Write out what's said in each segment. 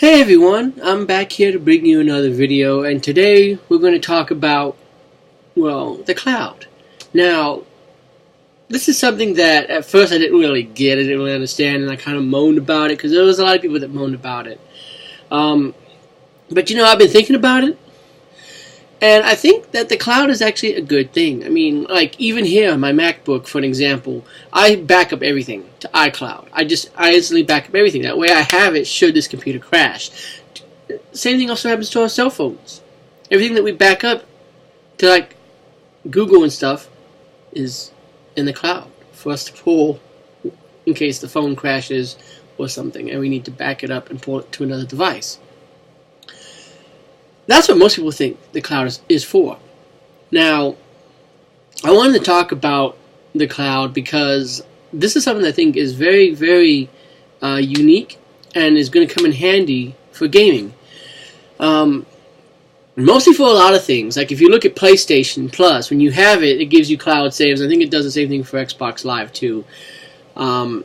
Hey everyone, I'm back here to bring you another video, and today we're going to talk about, well, the cloud. Now, this is something that at first I didn't really get, I didn't really understand, and I kind of moaned about it because there was a lot of people that moaned about it. But I've been thinking about it, and I think that the cloud is actually a good thing. I mean, like, even here on my MacBook, for an example, I back up everything to iCloud. I instantly back up everything. That way I have it should this computer crash. Same thing also happens to our cell phones. Everything that we back up to, like, Google and stuff is in the cloud for us to pull in case the phone crashes or something and we need to back it up and pull it to another device. That's what most people think the cloud is for. Now, I wanted to talk about the cloud because this is something I think is very, very unique and is going to come in handy for gaming. Mostly for a lot of things. Like if you look at PlayStation Plus, when you have it, it gives you cloud saves. I think it does the same thing for Xbox Live too. In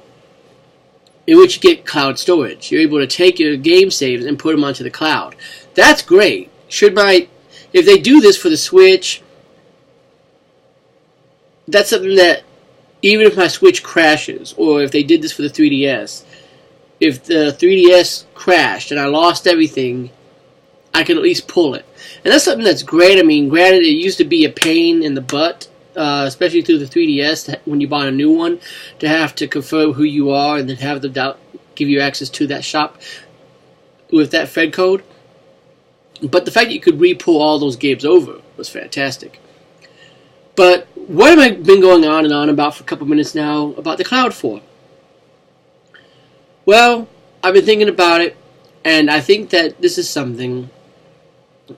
which you get cloud storage. You're able to take your game saves and put them onto the cloud. That's great. If they do this for the Switch, that's something that even if my Switch crashes, or if they did this for the 3DS, if the 3DS crashed and I lost everything, I can at least pull it. And that's something that's great. I mean, granted, it used to be a pain in the butt, especially through the 3DS, when you bought a new one, to have to confirm who you are and then have them give you access to that shop with that Fed code. But the fact that you could re-pull all those games over was fantastic. But what have I been going on and on about for a couple minutes now about the cloud for? Well, I've been thinking about it, and I think that this is something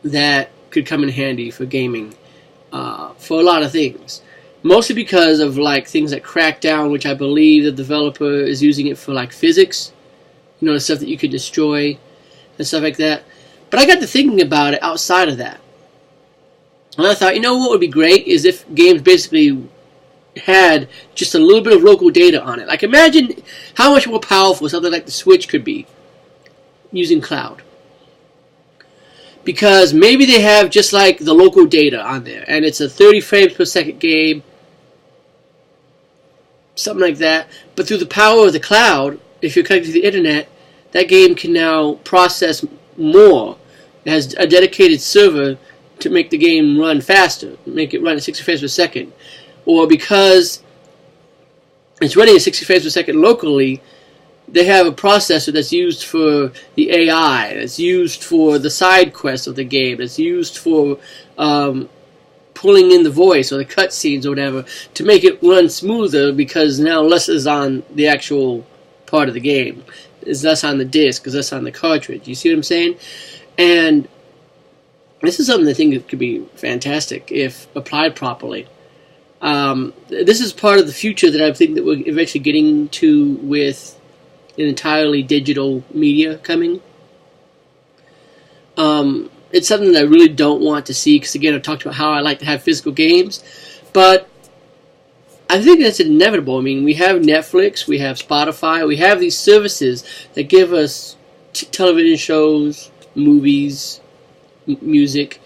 that could come in handy for gaming for a lot of things. Mostly because of like things like Crackdown, which I believe the developer is using it for like physics. The stuff that you could destroy and stuff like that. But I got to thinking about it outside of that. And I thought, what would be great is if games basically had just a little bit of local data on it. Like imagine how much more powerful something like the Switch could be using cloud. Because maybe they have just like the local data on there, and it's a 30 frames per second game, something like that. But through the power of the cloud, if you're connected to the internet, that game can now process more. It has a dedicated server to make the game run faster, make it run at 60 frames per second. Or because it's running at 60 frames per second locally, they have a processor that's used for the AI, that's used for the side quests of the game, that's used for pulling in the voice or the cutscenes or whatever to make it run smoother because now less is on the actual part of the game. It's less on the disc, it's less on the cartridge. You see what I'm saying? And this is something I think that could be fantastic if applied properly. This is part of the future that I think that we're eventually getting to with an entirely digital media coming. It's something that I really don't want to see because, again, I've talked about how I like to have physical games. But I think that's inevitable. I mean, we have Netflix, we have Spotify, we have these services that give us television shows, movies, music,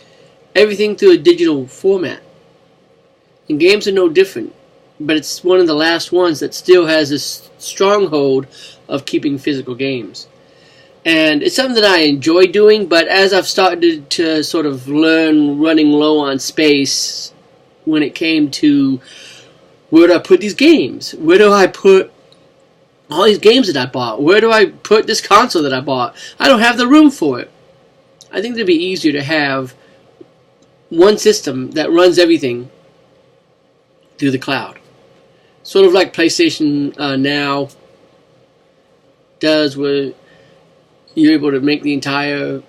everything through a digital format. And games are no different, but it's one of the last ones that still has this stronghold of keeping physical games. And it's something that I enjoy doing, but as I've started to sort of learn running low on space when it came to where do I put these games? Where do I put all these games that I bought? Where do I put this console that I bought? I don't have the room for it. I think it'd be easier to have one system that runs everything through the cloud. Sort of like PlayStation Now does, where you're able to make the entire,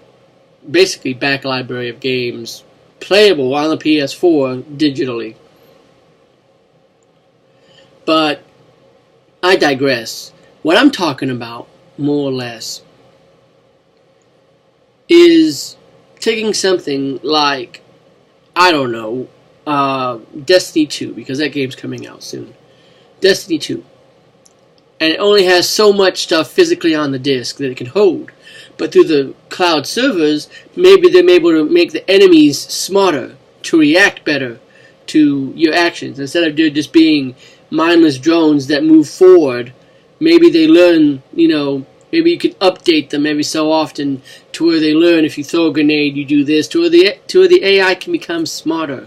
basically, back library of games playable on the PS4 digitally. But I digress. What I'm talking about, more or less, is taking something like, I don't know, Destiny 2, because that game's coming out soon. Destiny 2. And it only has so much stuff physically on the disc that it can hold. But through the cloud servers, maybe they're able to make the enemies smarter, to react better to your actions. Instead of just being mindless drones that move forward, maybe they learn, maybe you can update them every so often to where they learn if you throw a grenade, you do this, to where the AI can become smarter.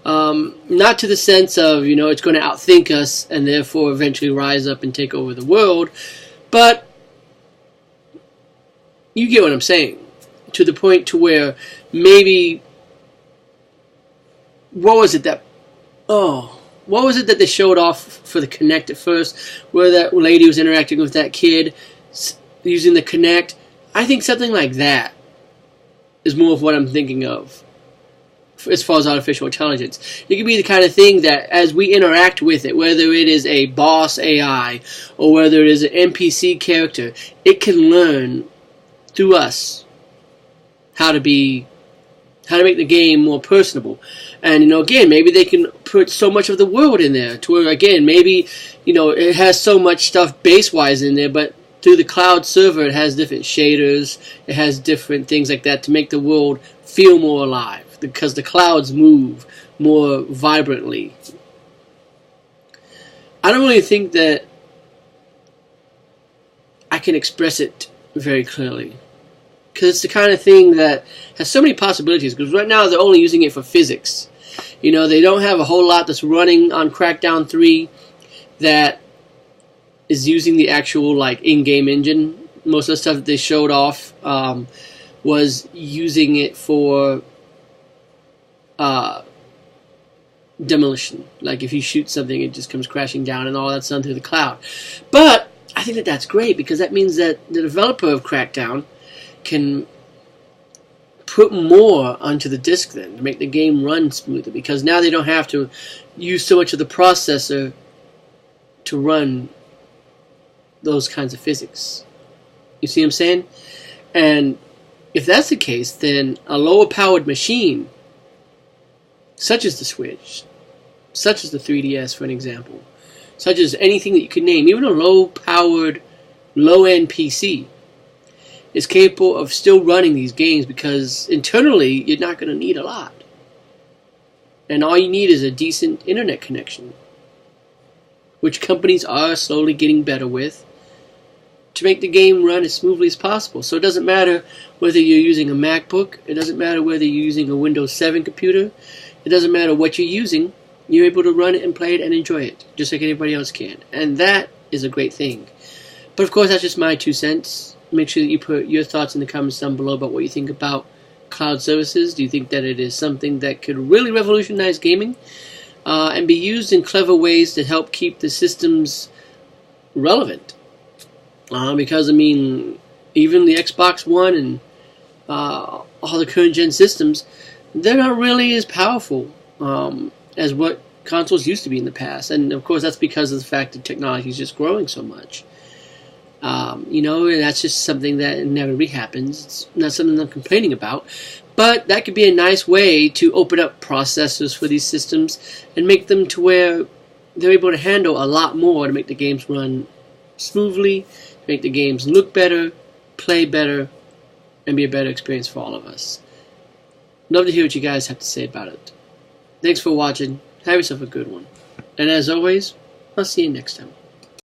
Not to the sense of, it's going to outthink us and therefore eventually rise up and take over the world, but you get what I'm saying. To the point to where maybe, what was it that they showed off for the Kinect at first, where that lady was interacting with that kid using the Kinect? I think something like that is more of what I'm thinking of as far as artificial intelligence. It could be the kind of thing that as we interact with it, whether it is a boss AI or whether it is an NPC character, it can learn through us how to make the game more personable. And, again, maybe they can put so much of the world in there to where, again, maybe, it has so much stuff base-wise in there, but through the cloud server it has different shaders, it has different things like that to make the world feel more alive, because the clouds move more vibrantly. I don't really think that I can express it very clearly, because it's the kind of thing that has so many possibilities, because right now they're only using it for physics. They don't have a whole lot that's running on Crackdown 3 that is using the actual in-game engine. Most of the stuff that they showed off was using it for demolition. Like if you shoot something, it just comes crashing down, and all that's done through the cloud. But I think that that's great, because that means that the developer of Crackdown can put more onto the disk then to make the game run smoother, because now they don't have to use so much of the processor to run those kinds of physics. You see what I'm saying? And if that's the case, then a lower powered machine, such as the Switch, such as the 3DS for an example, such as anything that you could name, even a low powered, low end PC, is capable of still running these games, because internally you're not going to need a lot. And all you need is a decent internet connection, which companies are slowly getting better with, to make the game run as smoothly as possible. So it doesn't matter whether you're using a MacBook, it doesn't matter whether you're using a Windows 7 computer, it doesn't matter what you're using, you're able to run it and play it and enjoy it, just like anybody else can. And that is a great thing. But of course, that's just my 2 cents. Make sure that you put your thoughts in the comments down below about what you think about cloud services. Do you think that it is something that could really revolutionize gaming and be used in clever ways to help keep the systems relevant? Because, even the Xbox One and all the current gen systems, they're not really as powerful as what consoles used to be in the past. And of course, that's because of the fact that technology is just growing so much. And that's just something that inevitably happens. It's not something I'm complaining about. But that could be a nice way to open up processors for these systems and make them to where they're able to handle a lot more to make the games run smoothly, make the games look better, play better, and be a better experience for all of us. Love to hear what you guys have to say about it. Thanks for watching. Have yourself a good one. And as always, I'll see you next time.